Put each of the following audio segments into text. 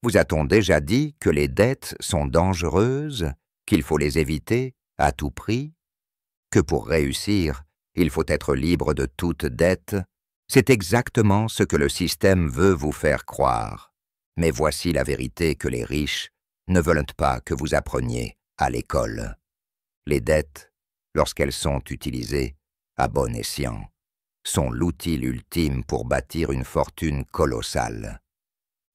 Vous a-t-on déjà dit que les dettes sont dangereuses, qu'il faut les éviter à tout prix? Que pour réussir, il faut être libre de toute dette? C'est exactement ce que le système veut vous faire croire. Mais voici la vérité que les riches ne veulent pas que vous appreniez à l'école. Les dettes, lorsqu'elles sont utilisées à bon escient, sont l'outil ultime pour bâtir une fortune colossale.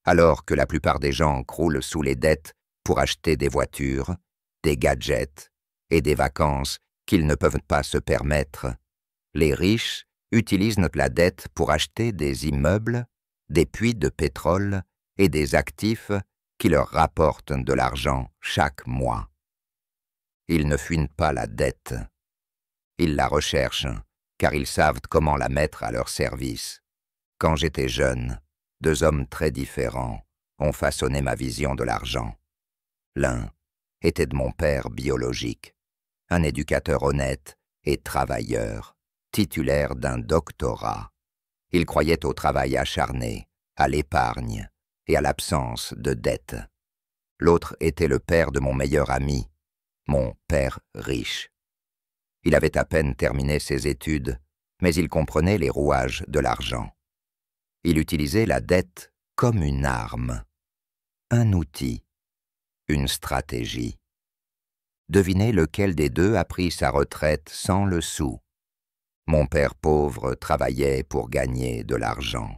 Alors que la plupart des gens croulent sous les dettes pour acheter des voitures, des gadgets et des vacances qu'ils ne peuvent pas se permettre, les riches utilisent la dette pour acheter des immeubles, des puits de pétrole et des actifs qui leur rapportent de l'argent chaque mois. Ils ne fuient pas la dette. Ils la recherchent, car ils savent comment la mettre à leur service. Quand j'étais jeune, deux hommes très différents ont façonné ma vision de l'argent. L'un était de mon père biologique, un éducateur honnête et travailleur, titulaire d'un doctorat. Il croyait au travail acharné, à l'épargne et à l'absence de dette. L'autre était le père de mon meilleur ami, mon père riche. Il avait à peine terminé ses études, mais il comprenait les rouages de l'argent. Il utilisait la dette comme une arme, un outil, une stratégie. Devinez lequel des deux a pris sa retraite sans le sou. Mon père pauvre travaillait pour gagner de l'argent.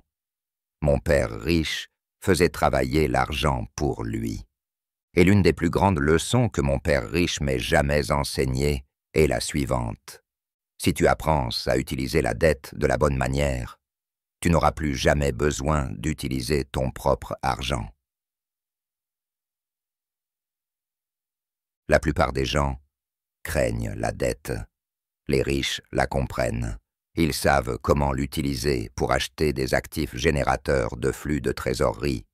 Mon père riche faisait travailler l'argent pour lui. Et l'une des plus grandes leçons que mon père riche m'ait jamais enseignées est la suivante. Si tu apprends à utiliser la dette de la bonne manière, tu n'auras plus jamais besoin d'utiliser ton propre argent. La plupart des gens craignent la dette. Les riches la comprennent. Ils savent comment l'utiliser pour acheter des actifs générateurs de flux de trésorerie,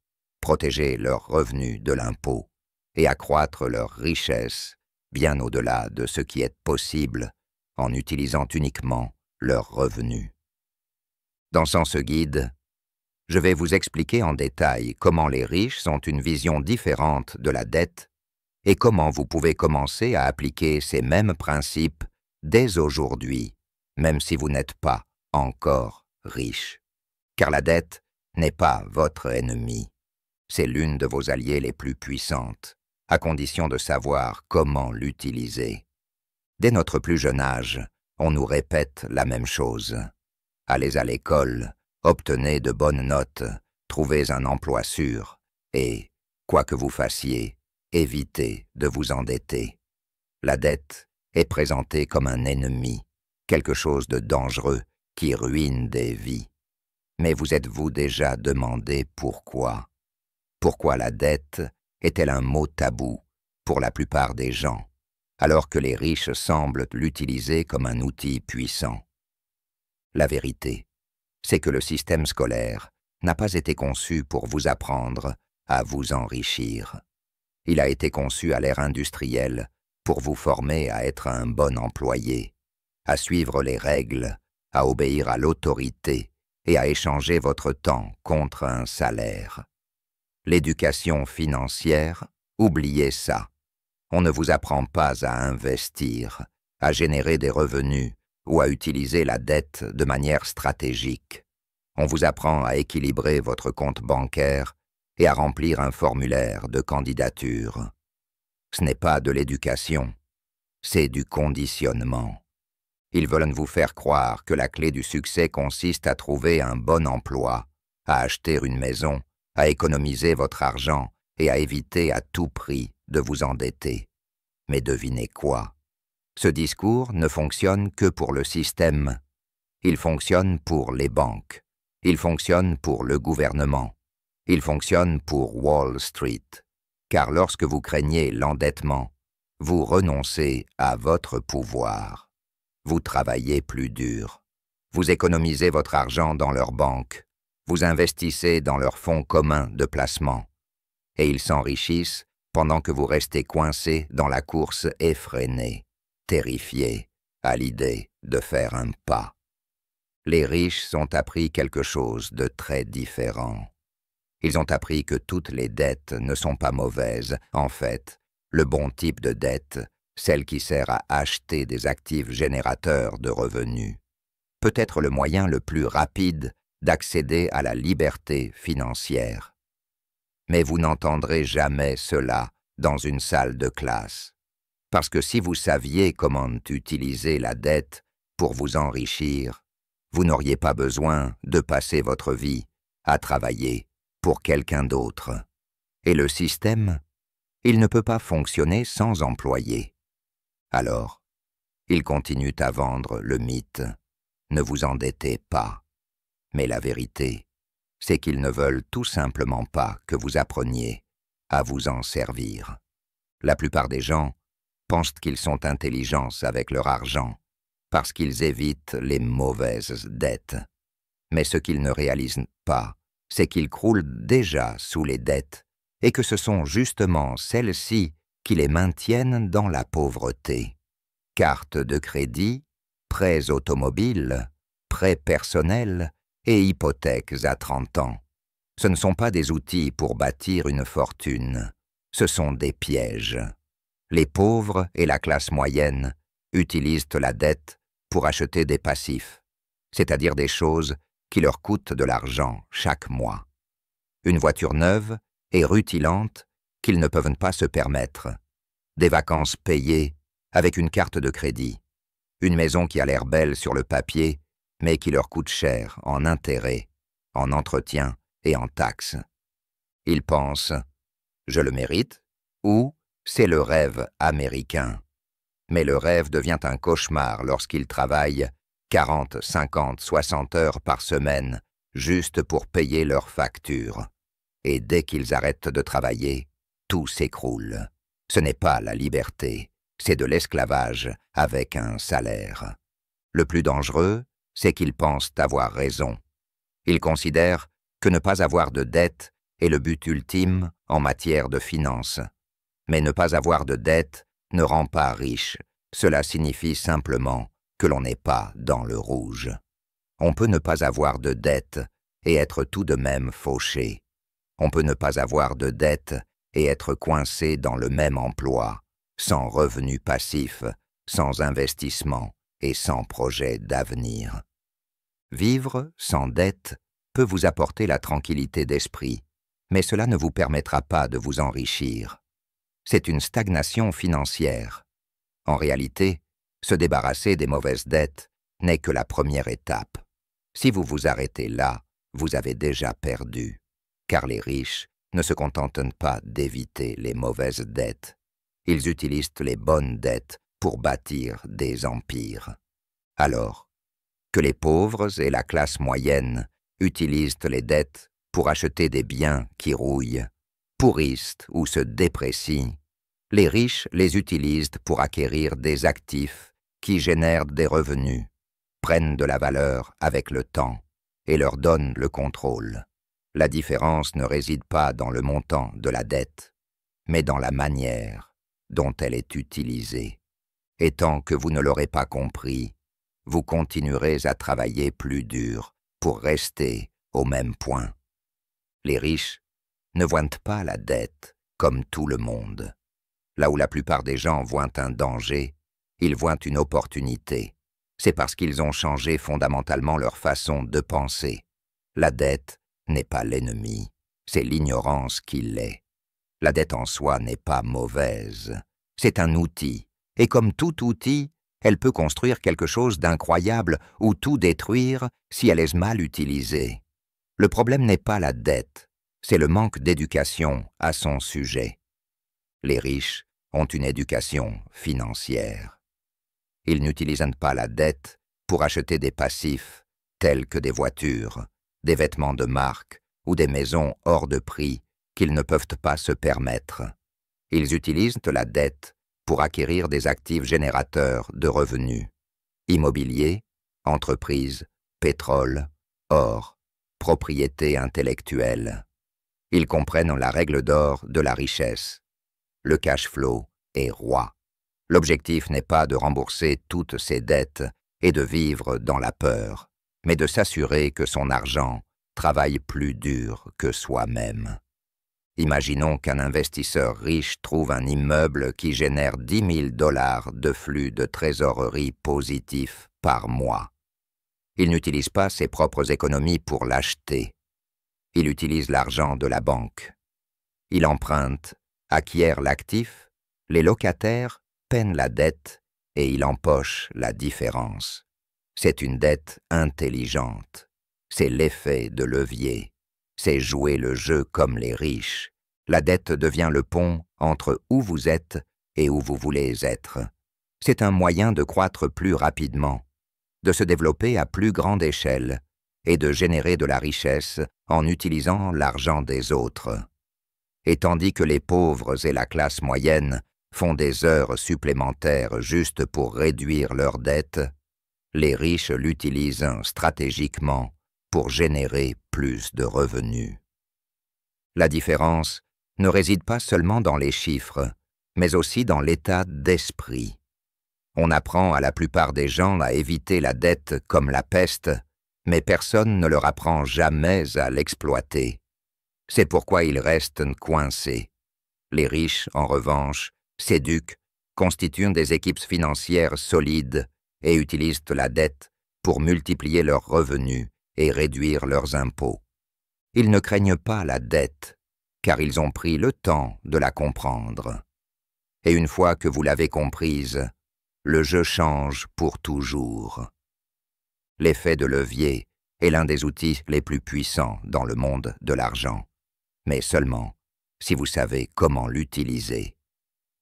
protéger leurs revenus de l'impôt et accroître leur richesse bien au-delà de ce qui est possible en utilisant uniquement leurs revenus. Dans ce guide, je vais vous expliquer en détail comment les riches ont une vision différente de la dette et comment vous pouvez commencer à appliquer ces mêmes principes dès aujourd'hui, même si vous n'êtes pas encore riche. Car la dette n'est pas votre ennemi, c'est l'une de vos alliées les plus puissantes, à condition de savoir comment l'utiliser. Dès notre plus jeune âge, on nous répète la même chose. Allez à l'école, obtenez de bonnes notes, trouvez un emploi sûr et, quoi que vous fassiez, évitez de vous endetter. La dette est présentée comme un ennemi, quelque chose de dangereux qui ruine des vies. Mais vous êtes-vous déjà demandé pourquoi? Pourquoi la dette est-elle un mot tabou pour la plupart des gens, alors que les riches semblent l'utiliser comme un outil puissant? La vérité, c'est que le système scolaire n'a pas été conçu pour vous apprendre à vous enrichir. Il a été conçu à l'ère industrielle pour vous former à être un bon employé, à suivre les règles, à obéir à l'autorité et à échanger votre temps contre un salaire. L'éducation financière, oubliez ça. On ne vous apprend pas à investir, à générer des revenus ou à utiliser la dette de manière stratégique. On vous apprend à équilibrer votre compte bancaire et à remplir un formulaire de candidature. Ce n'est pas de l'éducation, c'est du conditionnement. Ils veulent vous faire croire que la clé du succès consiste à trouver un bon emploi, à acheter une maison, à économiser votre argent et à éviter à tout prix de vous endetter. Mais devinez quoi? Ce discours ne fonctionne que pour le système. Il fonctionne pour les banques. Il fonctionne pour le gouvernement. Il fonctionne pour Wall Street. Car lorsque vous craignez l'endettement, vous renoncez à votre pouvoir. Vous travaillez plus dur. Vous économisez votre argent dans leurs banques. Vous investissez dans leurs fonds communs de placement. Et ils s'enrichissent pendant que vous restez coincés dans la course effrénée, terrifiés à l'idée de faire un pas. Les riches ont appris quelque chose de très différent. Ils ont appris que toutes les dettes ne sont pas mauvaises. En fait, le bon type de dette, celle qui sert à acheter des actifs générateurs de revenus, peut être le moyen le plus rapide d'accéder à la liberté financière. Mais vous n'entendrez jamais cela dans une salle de classe. Parce que si vous saviez comment utiliser la dette pour vous enrichir, vous n'auriez pas besoin de passer votre vie à travailler pour quelqu'un d'autre. Et le système, il ne peut pas fonctionner sans employés. Alors, ils continuent à vendre le mythe « ne vous endettez pas ». Mais la vérité, c'est qu'ils ne veulent tout simplement pas que vous appreniez à vous en servir. La plupart des gens pensent qu'ils sont intelligents avec leur argent parce qu'ils évitent les mauvaises dettes. Mais ce qu'ils ne réalisent pas, c'est qu'ils croulent déjà sous les dettes et que ce sont justement celles-ci qui les maintiennent dans la pauvreté. Cartes de crédit, prêts automobiles, prêts personnels et hypothèques à 30 ans. Ce ne sont pas des outils pour bâtir une fortune, ce sont des pièges. Les pauvres et la classe moyenne utilisent la dette pour acheter des passifs, c'est-à-dire des choses qui leur coûtent de l'argent chaque mois. Une voiture neuve et rutilante qu'ils ne peuvent pas se permettre. Des vacances payées avec une carte de crédit. Une maison qui a l'air belle sur le papier, mais qui leur coûte cher en intérêts, en entretien et en taxes. Ils pensent « je le mérite » ou « c'est le rêve américain ». Mais le rêve devient un cauchemar lorsqu'ils travaillent 40, 50, 60 heures par semaine juste pour payer leurs factures. Et dès qu'ils arrêtent de travailler, tout s'écroule. Ce n'est pas la liberté, c'est de l'esclavage avec un salaire. Le plus dangereux, c'est qu'ils pensent avoir raison. Ils considèrent que ne pas avoir de dette est le but ultime en matière de finances. Mais ne pas avoir de dette ne rend pas riche. Cela signifie simplement que l'on n'est pas dans le rouge. On peut ne pas avoir de dette et être tout de même fauché. On peut ne pas avoir de dette et être coincé dans le même emploi, sans revenu passif, sans investissement et sans projet d'avenir. Vivre sans dette peut vous apporter la tranquillité d'esprit, mais cela ne vous permettra pas de vous enrichir. C'est une stagnation financière. En réalité, se débarrasser des mauvaises dettes n'est que la première étape. Si vous vous arrêtez là, vous avez déjà perdu, car les riches ne se contentent pas d'éviter les mauvaises dettes. Ils utilisent les bonnes dettes pour bâtir des empires. Alors, que les pauvres et la classe moyenne utilisent les dettes pour acheter des biens qui rouillent, pourrissent ou se déprécient, les riches les utilisent pour acquérir des actifs qui génèrent des revenus, prennent de la valeur avec le temps et leur donnent le contrôle. La différence ne réside pas dans le montant de la dette, mais dans la manière dont elle est utilisée. Et tant que vous ne l'aurez pas compris, vous continuerez à travailler plus dur pour rester au même point. Les riches ne voient pas la dette comme tout le monde. Là où la plupart des gens voient un danger, ils voient une opportunité. C'est parce qu'ils ont changé fondamentalement leur façon de penser. La dette n'est pas l'ennemi, c'est l'ignorance qui l'est. La dette en soi n'est pas mauvaise, c'est un outil, et comme tout outil, elle peut construire quelque chose d'incroyable ou tout détruire si elle est mal utilisée. Le problème n'est pas la dette, c'est le manque d'éducation à son sujet. Les riches ont une éducation financière. Ils n'utilisent pas la dette pour acheter des passifs tels que des voitures, des vêtements de marque ou des maisons hors de prix qu'ils ne peuvent pas se permettre. Ils utilisent la dette pour acquérir des actifs générateurs de revenus, immobilier, entreprises, pétrole, or, propriété intellectuelle. Ils comprennent la règle d'or de la richesse. Le cash flow est roi. L'objectif n'est pas de rembourser toutes ses dettes et de vivre dans la peur, mais de s'assurer que son argent travaille plus dur que soi-même. Imaginons qu'un investisseur riche trouve un immeuble qui génère 10 000 $ de flux de trésorerie positif par mois. Il n'utilise pas ses propres économies pour l'acheter. Il utilise l'argent de la banque. Il emprunte, acquiert l'actif, les locataires paient la dette et il empoche la différence. C'est une dette intelligente. C'est l'effet de levier. C'est jouer le jeu comme les riches. La dette devient le pont entre où vous êtes et où vous voulez être. C'est un moyen de croître plus rapidement, de se développer à plus grande échelle et de générer de la richesse en utilisant l'argent des autres. Et tandis que les pauvres et la classe moyenne font des heures supplémentaires juste pour réduire leurs dettes, les riches l'utilisent stratégiquement pour générer plus de revenus. La différence ne réside pas seulement dans les chiffres, mais aussi dans l'état d'esprit. On apprend à la plupart des gens à éviter la dette comme la peste, mais personne ne leur apprend jamais à l'exploiter. C'est pourquoi ils restent coincés. Les riches, en revanche, s'éduquent, constituent des équipes financières solides et utilisent la dette pour multiplier leurs revenus et réduire leurs impôts. Ils ne craignent pas la dette, car ils ont pris le temps de la comprendre. Et une fois que vous l'avez comprise, le jeu change pour toujours. L'effet de levier est l'un des outils les plus puissants dans le monde de l'argent, mais seulement si vous savez comment l'utiliser.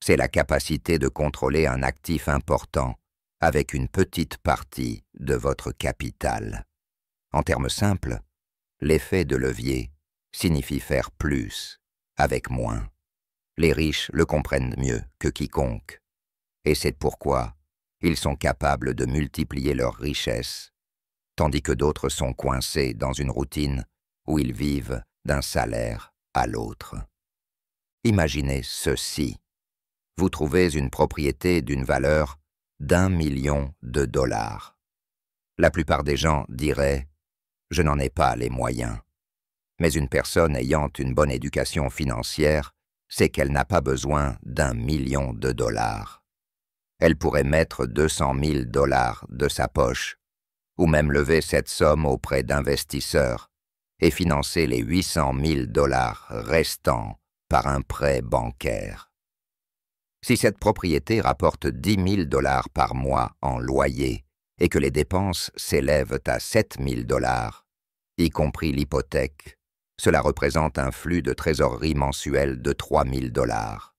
C'est la capacité de contrôler un actif important avec une petite partie de votre capital. En termes simples, l'effet de levier signifie faire plus avec moins. Les riches le comprennent mieux que quiconque, et c'est pourquoi ils sont capables de multiplier leurs richesses, tandis que d'autres sont coincés dans une routine où ils vivent d'un salaire à l'autre. Imaginez ceci. Vous trouvez une propriété d'une valeur d'1 million de dollars. La plupart des gens diraient « Je n'en ai pas les moyens ». Mais une personne ayant une bonne éducation financière sait qu'elle n'a pas besoin d'1 million de dollars. Elle pourrait mettre 200 000 $ de sa poche, ou même lever cette somme auprès d'investisseurs et financer les 800 000 $ restants par un prêt bancaire. Si cette propriété rapporte 10 000 $ par mois en loyer et que les dépenses s'élèvent à 7 000 $, y compris l'hypothèque, cela représente un flux de trésorerie mensuel de 3 000 $.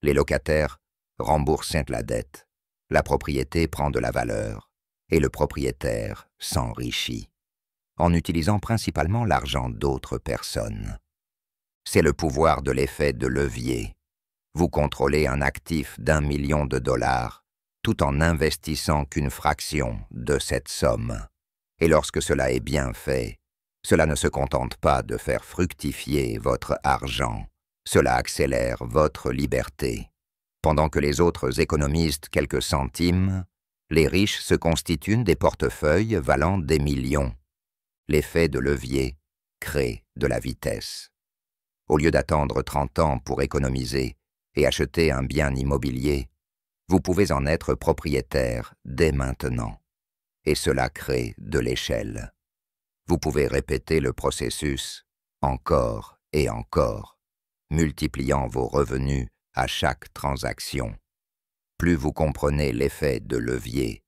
Les locataires remboursent la dette, la propriété prend de la valeur et le propriétaire s'enrichit, en utilisant principalement l'argent d'autres personnes. C'est le pouvoir de l'effet de levier. Vous contrôlez un actif d'1 million de dollars tout en n'investissant qu'une fraction de cette somme. Et lorsque cela est bien fait, cela ne se contente pas de faire fructifier votre argent, cela accélère votre liberté. Pendant que les autres économisent quelques centimes, les riches se constituent des portefeuilles valant des millions. L'effet de levier crée de la vitesse. Au lieu d'attendre 30 ans pour économiser et acheter un bien immobilier, vous pouvez en être propriétaire dès maintenant. Et cela crée de l'échelle. Vous pouvez répéter le processus encore et encore, multipliant vos revenus à chaque transaction. Plus vous comprenez l'effet de levier,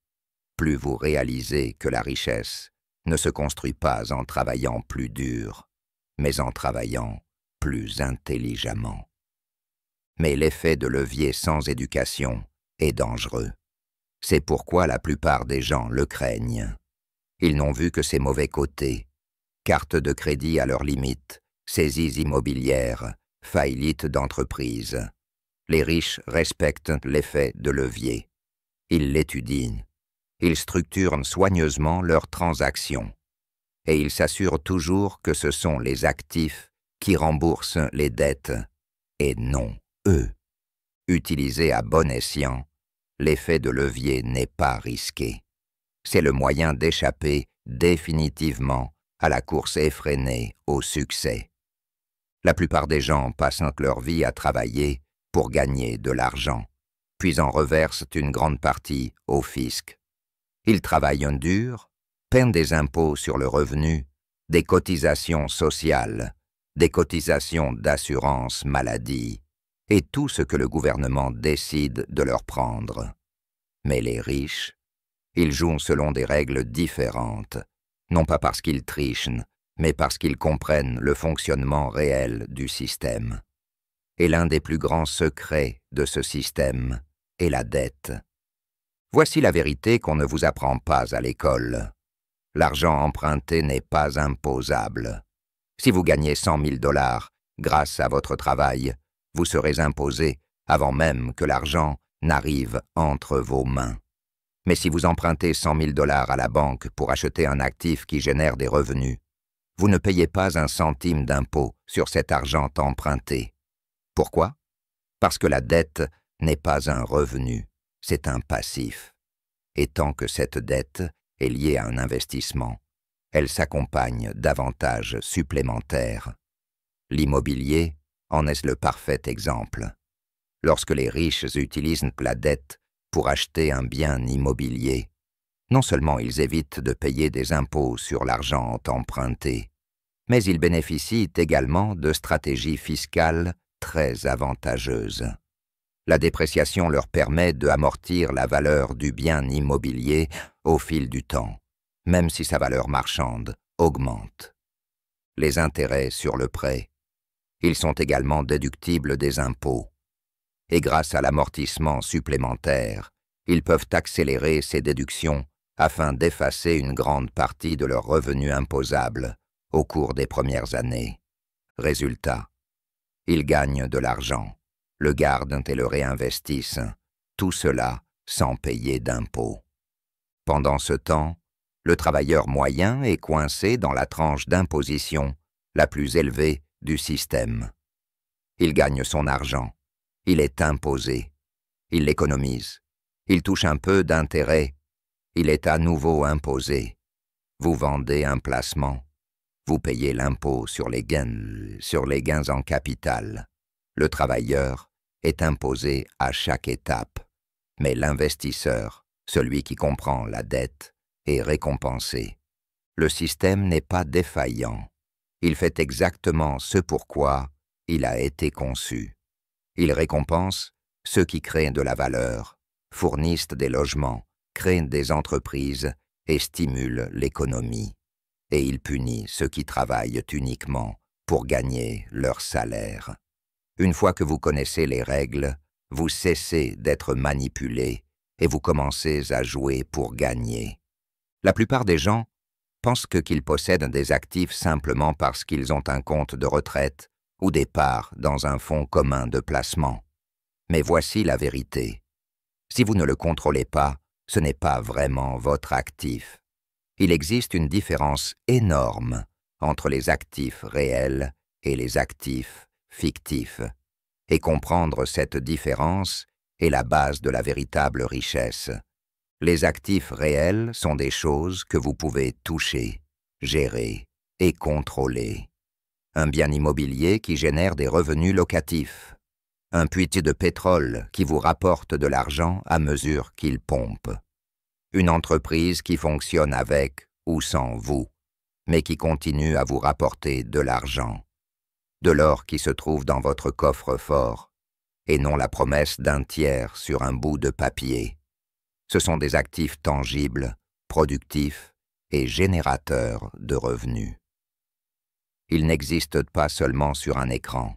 plus vous réalisez que la richesse ne se construit pas en travaillant plus dur, mais en travaillant plus intelligemment. Mais l'effet de levier sans éducation est dangereux. C'est pourquoi la plupart des gens le craignent. Ils n'ont vu que ses mauvais côtés, cartes de crédit à leurs limites, saisies immobilières, faillites d'entreprises. Les riches respectent l'effet de levier. Ils l'étudient. Ils structurent soigneusement leurs transactions. Et ils s'assurent toujours que ce sont les actifs qui remboursent les dettes, et non eux. Utilisé à bon escient, l'effet de levier n'est pas risqué. C'est le moyen d'échapper définitivement à la course effrénée au succès. La plupart des gens passent leur vie à travailler pour gagner de l'argent, puis en reversent une grande partie au fisc. Ils travaillent dur, paient des impôts sur le revenu, des cotisations sociales, des cotisations d'assurance maladie, et tout ce que le gouvernement décide de leur prendre. Mais les riches, ils jouent selon des règles différentes, non pas parce qu'ils trichent, mais parce qu'ils comprennent le fonctionnement réel du système. Et l'un des plus grands secrets de ce système est la dette. Voici la vérité qu'on ne vous apprend pas à l'école. L'argent emprunté n'est pas imposable. Si vous gagnez 100 000 $ grâce à votre travail, vous serez imposé avant même que l'argent n'arrive entre vos mains. Mais si vous empruntez 100 000 $ à la banque pour acheter un actif qui génère des revenus, vous ne payez pas un centime d'impôt sur cet argent emprunté. Pourquoi? Parce que la dette n'est pas un revenu, c'est un passif. Et tant que cette dette est liée à un investissement, elle s'accompagne d'avantages supplémentaires. L'immobilier en est le parfait exemple. Lorsque les riches utilisent la dette pour acheter un bien immobilier, non seulement ils évitent de payer des impôts sur l'argent emprunté, mais ils bénéficient également de stratégies fiscales très avantageuses. La dépréciation leur permet d'amortir la valeur du bien immobilier au fil du temps, même si sa valeur marchande augmente. Les intérêts sur le prêt, ils sont également déductibles des impôts. Et grâce à l'amortissement supplémentaire, ils peuvent accélérer ces déductions afin d'effacer une grande partie de leurs revenus imposables au cours des premières années. Résultat, ils gagnent de l'argent, le gardent et le réinvestissent, tout cela sans payer d'impôts. Pendant ce temps, le travailleur moyen est coincé dans la tranche d'imposition la plus élevée du système. Il gagne son argent, il est imposé, il l'économise, il touche un peu d'intérêt, il est à nouveau imposé. Vous vendez un placement, vous payez l'impôt sur les gains en capital. Le travailleur est imposé à chaque étape, mais l'investisseur, celui qui comprend la dette, est récompensé. Le système n'est pas défaillant. Il fait exactement ce pourquoi il a été conçu. Il récompense ceux qui créent de la valeur, fournissent des logements, créent des entreprises et stimulent l'économie. Et il punit ceux qui travaillent uniquement pour gagner leur salaire. Une fois que vous connaissez les règles, vous cessez d'être manipulé et vous commencez à jouer pour gagner. La plupart des gens pensent qu'ils possèdent des actifs simplement parce qu'ils ont un compte de retraite ou des parts dans un fonds commun de placement. Mais voici la vérité. Si vous ne le contrôlez pas, ce n'est pas vraiment votre actif. Il existe une différence énorme entre les actifs réels et les actifs fictifs. Et comprendre cette différence est la base de la véritable richesse. Les actifs réels sont des choses que vous pouvez toucher, gérer et contrôler. Un bien immobilier qui génère des revenus locatifs. Un puits de pétrole qui vous rapporte de l'argent à mesure qu'il pompe. Une entreprise qui fonctionne avec ou sans vous, mais qui continue à vous rapporter de l'argent. De l'or qui se trouve dans votre coffre-fort, et non la promesse d'un tiers sur un bout de papier. Ce sont des actifs tangibles, productifs et générateurs de revenus. Ils n'existent pas seulement sur un écran,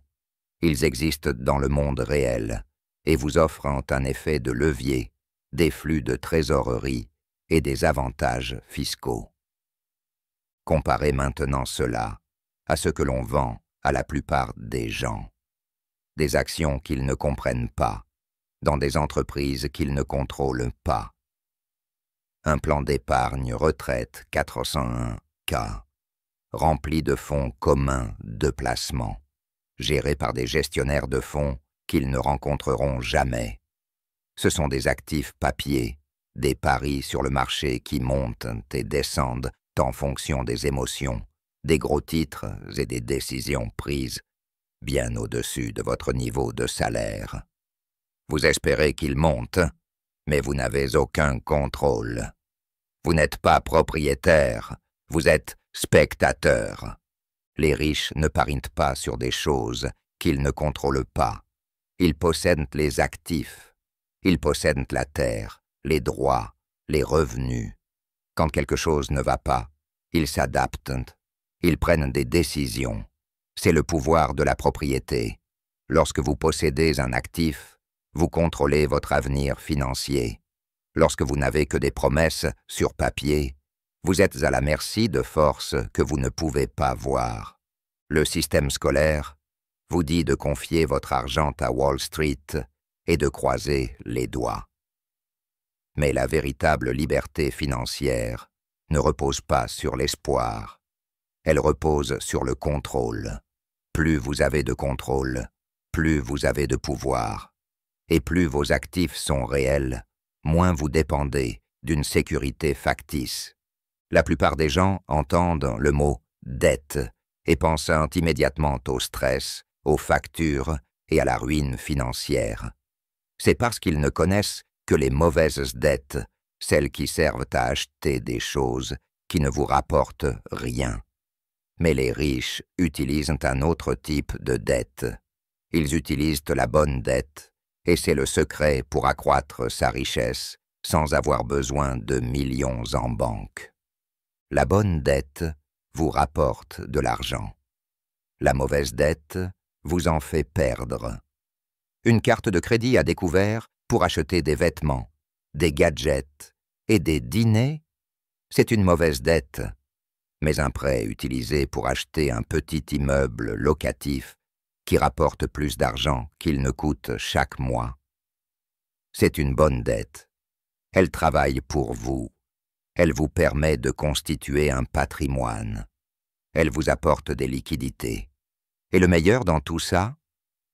ils existent dans le monde réel et vous offrent un effet de levier, des flux de trésorerie et des avantages fiscaux. Comparez maintenant cela à ce que l'on vend à la plupart des gens. Des actions qu'ils ne comprennent pas, dans des entreprises qu'ils ne contrôlent pas. Un plan d'épargne retraite 401K, rempli de fonds communs de placement, gérés par des gestionnaires de fonds qu'ils ne rencontreront jamais. Ce sont des actifs papier, des paris sur le marché qui montent et descendent en fonction des émotions des gros titres et des décisions prises bien au-dessus de votre niveau de salaire. Vous espérez qu'ils montent, mais vous n'avez aucun contrôle. Vous n'êtes pas propriétaire, vous êtes spectateur. Les riches ne parient pas sur des choses qu'ils ne contrôlent pas. Ils possèdent les actifs, ils possèdent la terre, les droits, les revenus. Quand quelque chose ne va pas, ils s'adaptent, ils prennent des décisions. C'est le pouvoir de la propriété. Lorsque vous possédez un actif, vous contrôlez votre avenir financier. Lorsque vous n'avez que des promesses sur papier, vous êtes à la merci de forces que vous ne pouvez pas voir. Le système scolaire vous dit de confier votre argent à Wall Street et de croiser les doigts. Mais la véritable liberté financière ne repose pas sur l'espoir. Elle repose sur le contrôle. Plus vous avez de contrôle, plus vous avez de pouvoir. Et plus vos actifs sont réels, moins vous dépendez d'une sécurité factice. La plupart des gens entendent le mot « dette » et pensent immédiatement au stress, aux factures et à la ruine financière. C'est parce qu'ils ne connaissent que les mauvaises dettes, celles qui servent à acheter des choses qui ne vous rapportent rien. Mais les riches utilisent un autre type de dette. Ils utilisent la bonne dette, et c'est le secret pour accroître sa richesse sans avoir besoin de millions en banque. La bonne dette vous rapporte de l'argent. La mauvaise dette vous en fait perdre. Une carte de crédit à découvert pour acheter des vêtements, des gadgets et des dîners, c'est une mauvaise dette. Mais un prêt utilisé pour acheter un petit immeuble locatif qui rapporte plus d'argent qu'il ne coûte chaque mois, c'est une bonne dette. Elle travaille pour vous. Elle vous permet de constituer un patrimoine. Elle vous apporte des liquidités. Et le meilleur dans tout ça,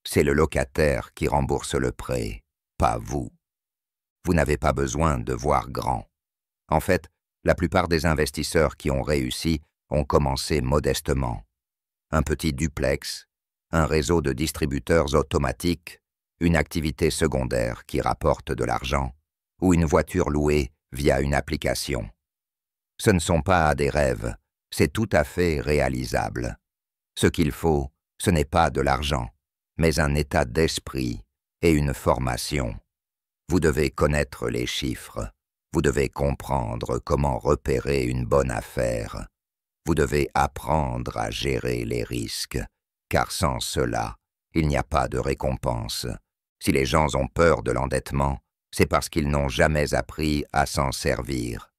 c'est le locataire qui rembourse le prêt, pas vous. Vous n'avez pas besoin de voir grand. En fait, la plupart des investisseurs qui ont réussi ont commencé modestement. Un petit duplex, un réseau de distributeurs automatiques, une activité secondaire qui rapporte de l'argent, ou une voiture louée via une application. Ce ne sont pas des rêves, c'est tout à fait réalisable. Ce qu'il faut, ce n'est pas de l'argent, mais un état d'esprit et une formation. Vous devez connaître les chiffres. Vous devez comprendre comment repérer une bonne affaire. Vous devez apprendre à gérer les risques, car sans cela, il n'y a pas de récompense. Si les gens ont peur de l'endettement, c'est parce qu'ils n'ont jamais appris à s'en servir.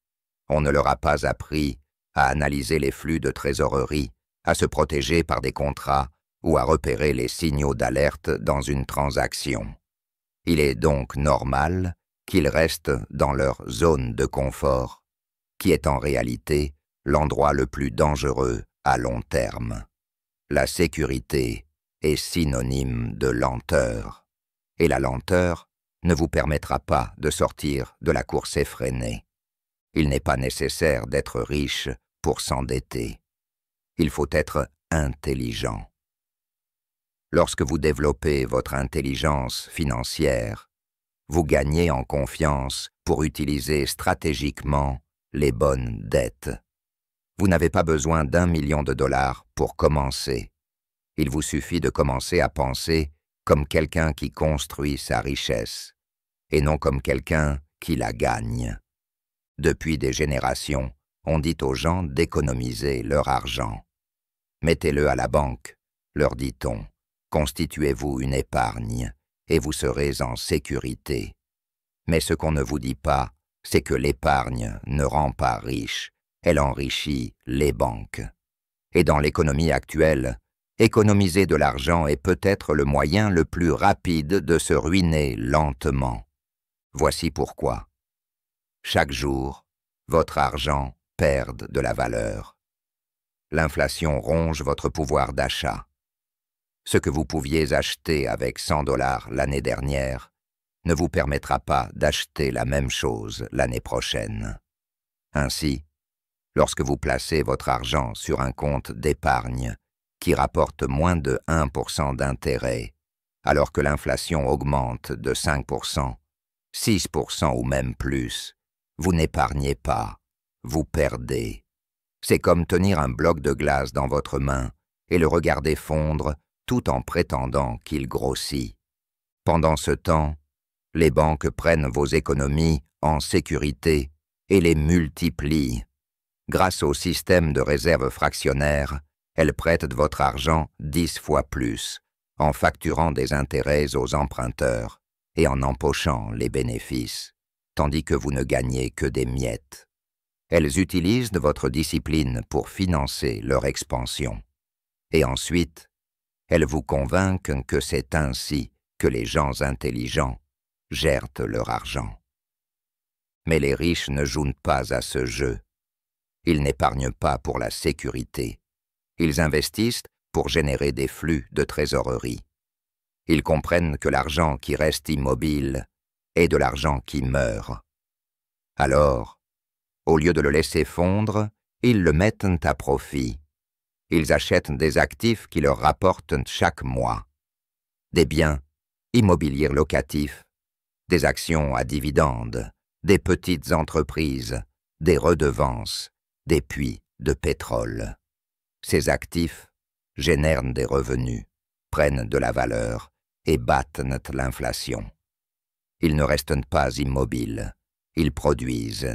On ne leur a pas appris à analyser les flux de trésorerie, à se protéger par des contrats ou à repérer les signaux d'alerte dans une transaction. Il est donc normal qu'ils restent dans leur zone de confort, qui est en réalité l'endroit le plus dangereux à long terme. La sécurité est synonyme de lenteur, et la lenteur ne vous permettra pas de sortir de la course effrénée. Il n'est pas nécessaire d'être riche pour s'endetter. Il faut être intelligent. Lorsque vous développez votre intelligence financière, vous gagnez en confiance pour utiliser stratégiquement les bonnes dettes. Vous n'avez pas besoin d'1 million de dollars pour commencer. Il vous suffit de commencer à penser comme quelqu'un qui construit sa richesse, et non comme quelqu'un qui la gagne. Depuis des générations, on dit aux gens d'économiser leur argent. Mettez-le à la banque, leur dit-on. Constituez-vous une épargne, et vous serez en sécurité. Mais ce qu'on ne vous dit pas, c'est que l'épargne ne rend pas riche, elle enrichit les banques. Et dans l'économie actuelle, économiser de l'argent est peut-être le moyen le plus rapide de se ruiner lentement. Voici pourquoi. Chaque jour, votre argent perd de la valeur. L'inflation ronge votre pouvoir d'achat. Ce que vous pouviez acheter avec 100 $ l'année dernière ne vous permettra pas d'acheter la même chose l'année prochaine. Ainsi, Lorsque vous placez votre argent sur un compte d'épargne qui rapporte moins de 1% d'intérêt, alors que l'inflation augmente de 5%, 6% ou même plus, vous n'épargnez pas, vous perdez. C'est comme tenir un bloc de glace dans votre main et le regarder fondre tout en prétendant qu'il grossit. Pendant ce temps, les banques prennent vos économies en sécurité et les multiplient. Grâce au système de réserve fractionnaire, elles prêtent votre argent 10 fois plus, en facturant des intérêts aux emprunteurs et en empochant les bénéfices, tandis que vous ne gagnez que des miettes. Elles utilisent votre discipline pour financer leur expansion. Et ensuite, elles vous convainquent que c'est ainsi que les gens intelligents gèrent leur argent. Mais les riches ne jouent pas à ce jeu. Ils n'épargnent pas pour la sécurité. Ils investissent pour générer des flux de trésorerie. Ils comprennent que l'argent qui reste immobile est de l'argent qui meurt. Alors, au lieu de le laisser fondre, ils le mettent à profit. Ils achètent des actifs qui leur rapportent chaque mois. Des biens immobiliers locatifs, des actions à dividendes, des petites entreprises, des redevances, des puits de pétrole. Ces actifs génèrent des revenus, prennent de la valeur et battent l'inflation. Ils ne restent pas immobiles, ils produisent.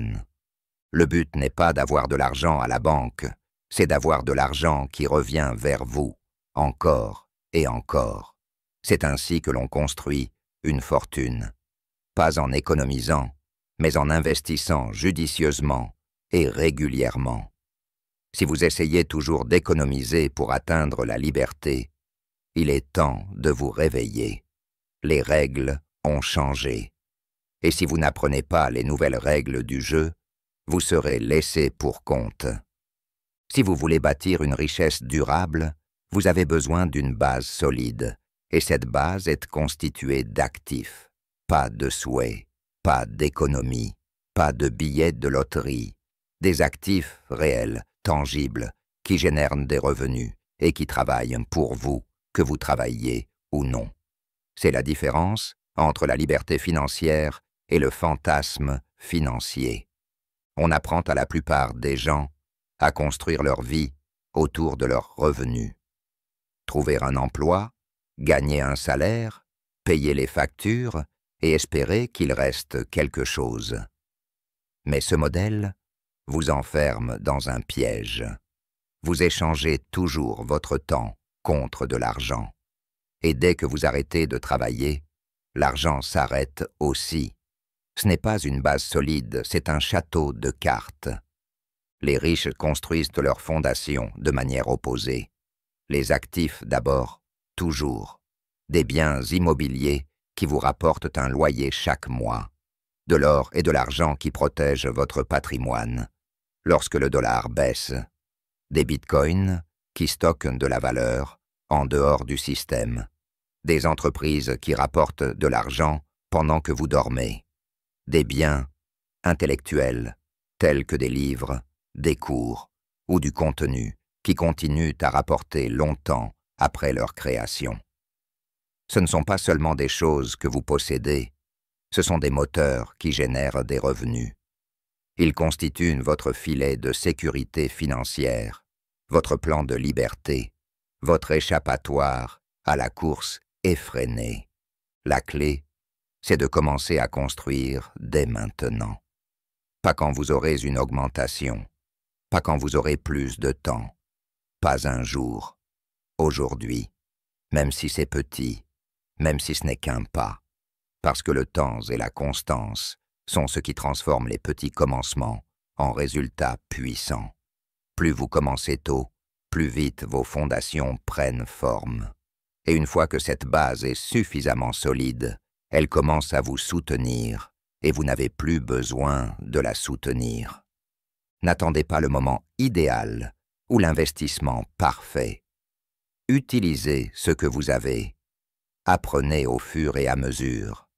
Le but n'est pas d'avoir de l'argent à la banque, c'est d'avoir de l'argent qui revient vers vous, encore et encore. C'est ainsi que l'on construit une fortune, pas en économisant, mais en investissant judicieusement et régulièrement. Si vous essayez toujours d'économiser pour atteindre la liberté, il est temps de vous réveiller. Les règles ont changé. Et si vous n'apprenez pas les nouvelles règles du jeu, vous serez laissé pour compte. Si vous voulez bâtir une richesse durable, vous avez besoin d'une base solide, et cette base est constituée d'actifs, pas de souhaits, pas d'économies, pas de billets de loterie, des actifs réels, tangibles, qui génèrent des revenus et qui travaillent pour vous, que vous travailliez ou non. C'est la différence entre la liberté financière et le fantasme financier. On apprend à la plupart des gens à construire leur vie autour de leurs revenus. Trouver un emploi, gagner un salaire, payer les factures et espérer qu'il reste quelque chose. Mais ce modèle vous enferme dans un piège. Vous échangez toujours votre temps contre de l'argent. Et dès que vous arrêtez de travailler, l'argent s'arrête aussi. Ce n'est pas une base solide, c'est un château de cartes. Les riches construisent leur fondation de manière opposée. Les actifs d'abord, toujours. Des biens immobiliers qui vous rapportent un loyer chaque mois. De l'or et de l'argent qui protègent votre patrimoine. Lorsque le dollar baisse, des bitcoins qui stockent de la valeur en dehors du système. Des entreprises qui rapportent de l'argent pendant que vous dormez. Des biens intellectuels tels que des livres, des cours ou du contenu qui continuent à rapporter longtemps après leur création. Ce ne sont pas seulement des choses que vous possédez, ce sont des moteurs qui génèrent des revenus. Ils constituent votre filet de sécurité financière, votre plan de liberté, votre échappatoire à la course effrénée. La clé, c'est de commencer à construire dès maintenant. Pas quand vous aurez une augmentation, pas quand vous aurez plus de temps, pas un jour, aujourd'hui, même si c'est petit, même si ce n'est qu'un pas, parce que le temps et la constance sont ce qui transforment les petits commencements en résultats puissants. Plus vous commencez tôt, plus vite vos fondations prennent forme. Et une fois que cette base est suffisamment solide, elle commence à vous soutenir et vous n'avez plus besoin de la soutenir. N'attendez pas le moment idéal ou l'investissement parfait. Utilisez ce que vous avez. Apprenez au fur et à mesure.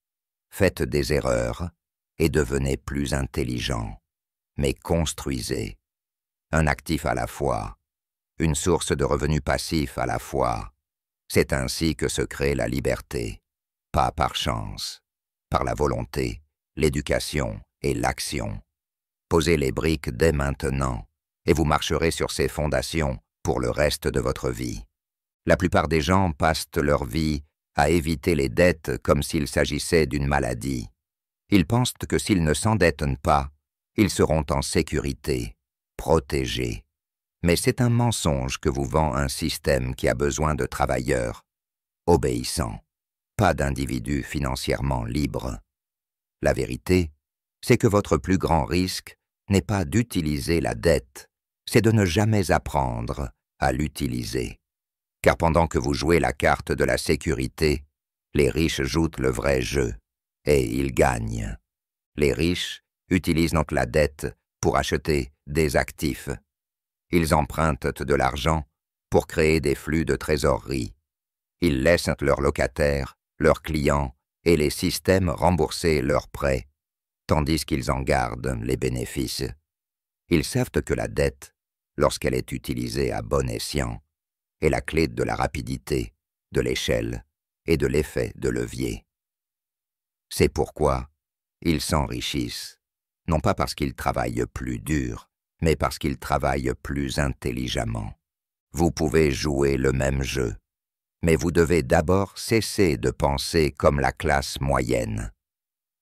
Faites des erreurs et devenez plus intelligent. Mais construisez. un actif à la fois, une source de revenus passifs à la fois. C'est ainsi que se crée la liberté, pas par chance, par la volonté, l'éducation et l'action. Posez les briques dès maintenant, et vous marcherez sur ces fondations pour le reste de votre vie. La plupart des gens passent leur vie à éviter les dettes comme s'il s'agissait d'une maladie. Ils pensent que s'ils ne s'endettent pas, ils seront en sécurité, protégés. Mais c'est un mensonge que vous vend un système qui a besoin de travailleurs obéissants, pas d'individus financièrement libres. La vérité, c'est que votre plus grand risque n'est pas d'utiliser la dette, c'est de ne jamais apprendre à l'utiliser. Car pendant que vous jouez la carte de la sécurité, les riches jouent le vrai jeu, et ils gagnent. Les riches utilisent donc la dette pour acheter des actifs. Ils empruntent de l'argent pour créer des flux de trésorerie. Ils laissent leurs locataires, leurs clients et les systèmes rembourser leurs prêts, tandis qu'ils en gardent les bénéfices. Ils savent que la dette, lorsqu'elle est utilisée à bon escient, est la clé de la rapidité, de l'échelle et de l'effet de levier. C'est pourquoi ils s'enrichissent, non pas parce qu'ils travaillent plus dur, mais parce qu'ils travaillent plus intelligemment. Vous pouvez jouer le même jeu, mais vous devez d'abord cesser de penser comme la classe moyenne.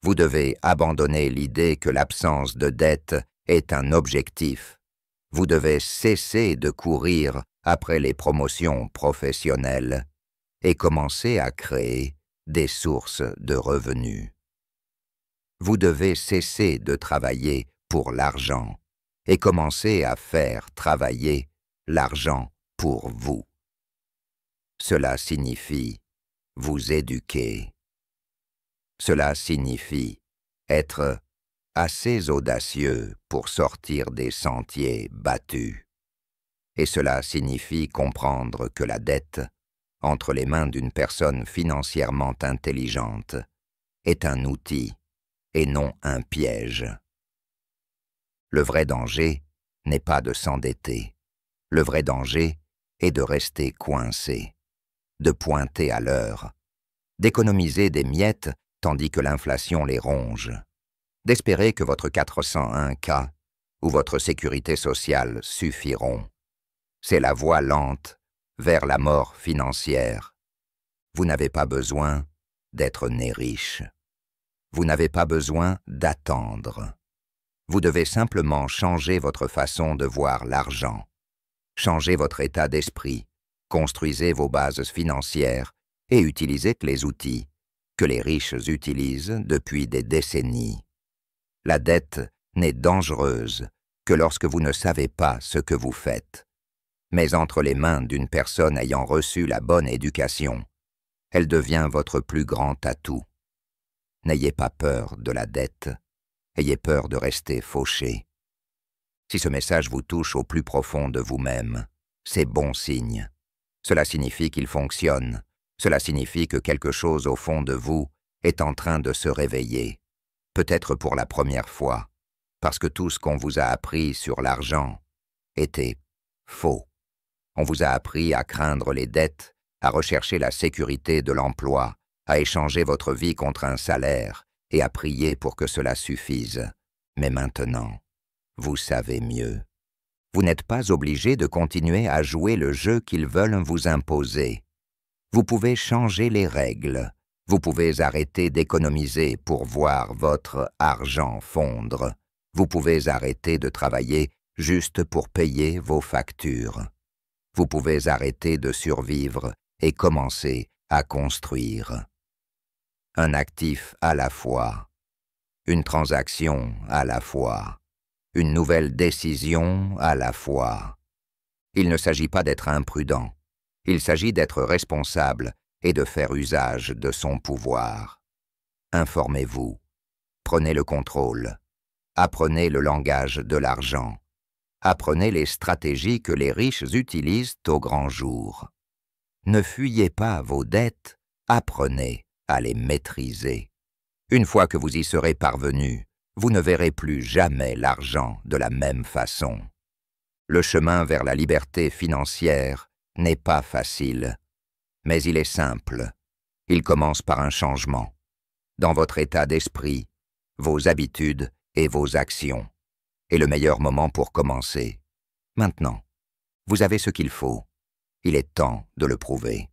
Vous devez abandonner l'idée que l'absence de dette est un objectif. Vous devez cesser de courir après les promotions professionnelles et commencer à créer des sources de revenus. Vous devez cesser de travailler pour l'argent et commencer à faire travailler l'argent pour vous. Cela signifie vous éduquer. Cela signifie être assez audacieux pour sortir des sentiers battus. Et cela signifie comprendre que la dette, entre les mains d'une personne financièrement intelligente, est un outil et non un piège. Le vrai danger n'est pas de s'endetter. Le vrai danger est de rester coincé, de pointer à l'heure, d'économiser des miettes tandis que l'inflation les ronge, d'espérer que votre 401K ou votre sécurité sociale suffiront. C'est la voie lente vers la mort financière. Vous n'avez pas besoin d'être né riche. Vous n'avez pas besoin d'attendre. Vous devez simplement changer votre façon de voir l'argent. Changez votre état d'esprit, construisez vos bases financières et utilisez les outils que les riches utilisent depuis des décennies. La dette n'est dangereuse que lorsque vous ne savez pas ce que vous faites. Mais entre les mains d'une personne ayant reçu la bonne éducation, elle devient votre plus grand atout. N'ayez pas peur de la dette, ayez peur de rester fauché. Si ce message vous touche au plus profond de vous-même, c'est bon signe. Cela signifie qu'il fonctionne, cela signifie que quelque chose au fond de vous est en train de se réveiller, peut-être pour la première fois, parce que tout ce qu'on vous a appris sur l'argent était faux. On vous a appris à craindre les dettes, à rechercher la sécurité de l'emploi, à échanger votre vie contre un salaire et à prier pour que cela suffise. Mais maintenant, vous savez mieux. Vous n'êtes pas obligé de continuer à jouer le jeu qu'ils veulent vous imposer. Vous pouvez changer les règles. Vous pouvez arrêter d'économiser pour voir votre argent fondre. Vous pouvez arrêter de travailler juste pour payer vos factures. Vous pouvez arrêter de survivre et commencer à construire. Un actif à la fois, une transaction à la fois, une nouvelle décision à la fois. Il ne s'agit pas d'être imprudent, il s'agit d'être responsable et de faire usage de son pouvoir. Informez-vous, prenez le contrôle, apprenez le langage de l'argent, apprenez les stratégies que les riches utilisent au grand jour. Ne fuyez pas vos dettes, apprenez à les maîtriser. Une fois que vous y serez parvenu, vous ne verrez plus jamais l'argent de la même façon. Le chemin vers la liberté financière n'est pas facile, mais il est simple. Il commence par un changement, dans votre état d'esprit, vos habitudes et vos actions. Et le meilleur moment pour commencer. Maintenant, vous avez ce qu'il faut. Il est temps de le prouver.